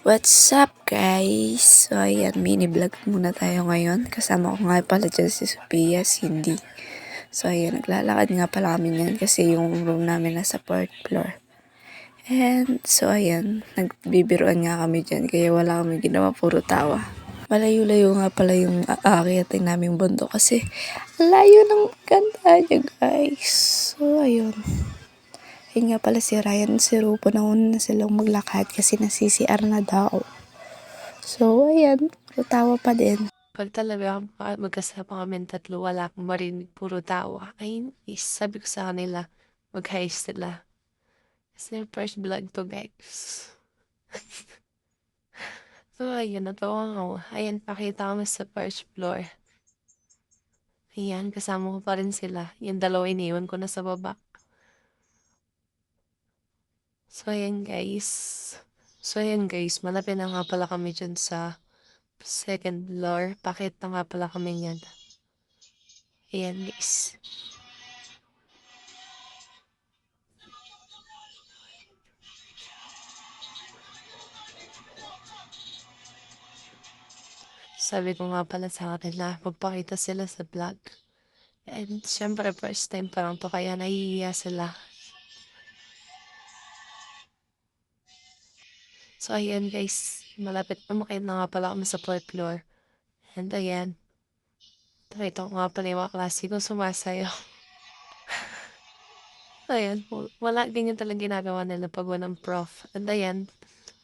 What's up guys? So ayan, mini vlog muna tayo ngayon. Kasama ko nga pala dyan si Sophia, Cindy. So ayan, naglalakad nga pala kami yan kasi yung room namin nasa 4th floor. And so ayan, nagbibiruan nga kami dyan kaya wala kami ginawa, puro tawa. Malayo-layo nga pala yung aakitin naming bundok kasi layo ng ganda niya guys. So ayun. Ayun nga pala si Ryan, si Rupo, nauna na silang maglakad kasi nasi-CR na daw. So, ayan, tawa pa din. Pag talaga magkasama kaming tatlo, wala akong marinig, puro tawa. Ay, sabi ko sa kanila, mag-hi sila. Kasi first vlog to, guys. So, ayun, natawa ako. Ayan, pakita kami sa first floor. Ayan, kasama ko pa rin sila. Yung dalawa iniwan ko na sa baba. So, ayan, guys. Malapit na nga pala kami dyan sa second floor. Pakita nga pala kami yan. Ayan, guys. Sabi ko nga pala sa kanila, magpakita sila sa vlog. And syempre, first time pa lang to, kaya nahihiya sila. So, ayan guys, malapit umakit na nga pala kami sa 4th floor. And ayan, ito nga pala yung mga klase ko sumasayaw. Ayan, wala ganyan talagang ginagawa nila pag walang prof. And ayan,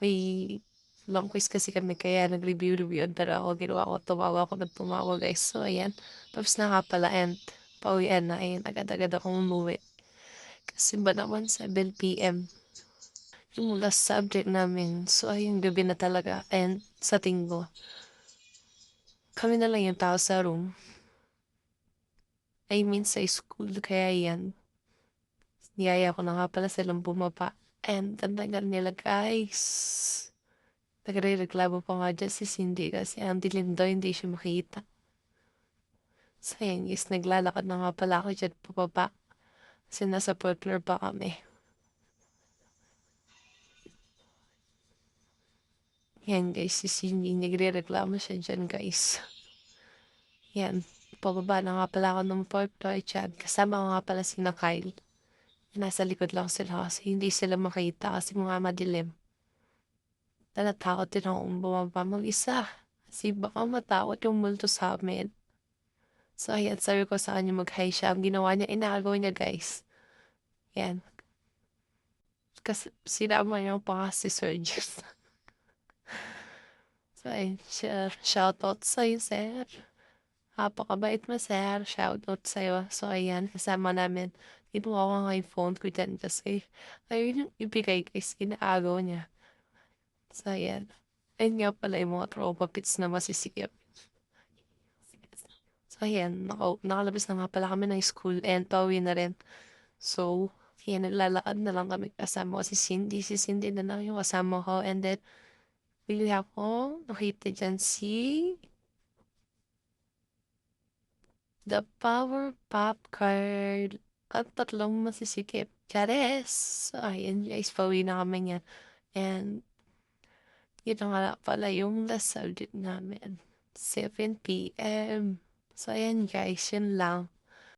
may long quiz kasi kami kaya nag-review-review. Pero ako, ginawa ko, tumawa ako ng tumawa guys. So, ayan, tapos na nga pala and pauwian na. Ayan, agad-agad akong umuwi. Kasi ba naman 7 p.m. yung last subject namin. So, ayun, gabi na talaga. And sa tinggo, kami na lang yung tao sa room. I mean, sa school. Kaya yan, niyaya ko na nga pala silang bumaba. And ang tagal nila, guys. Nagre-reklamo pa nga dyan si Cindy kasi ang dilim daw, hindi siya makita. So, ayun, guys, naglalakad na nga pala ako dyan pababa. Kasi nasa 4th floor pa kami. Yan, guys, si Cindy, nagre-reklamo siya dyan, guys. Yan, pababa na nga pala ako ng 4th floor dyan. Kasama ko nga pala si Kyle. Nasa likod lang sila kasi hindi sila makita kasi mga madilim. Natakot din akong bumaba mag-isa. Kasi baka matakot yung multo sa amin. So, ayan, sabi ko sa kanya mag-hi siya. Ang ginawa niya, inagaw niya, guys. Yan. Kasi sinama niya pa si Sir Jess. So, ayun, shoutout sa'yo, sir. Napakabait mo, sir. Shoutout sa'yo. So, ayan, kasama namin. Kinuha ko nga yung phone ko dyan kasi ayun yung ibigay guys, inaagaw niya. So, ayan. Ayun nga pala yung mga tropa pits na masisikip. So, ayan, nakalabas na nga pala kami ng school and pauwi na rin. So, ayan, naglalakad na lang kami kasama ko si Cindy. Si Cindy na lang yung kasama ko. And then, bigli ako, nakita dyan si The Power Pop Card at tatlong masisikip. Chares! So, ayan guys, pauwi na kami niyan. And, yun na nga pala yung last subject namin. 7 p.m. So, ayan guys, yun lang.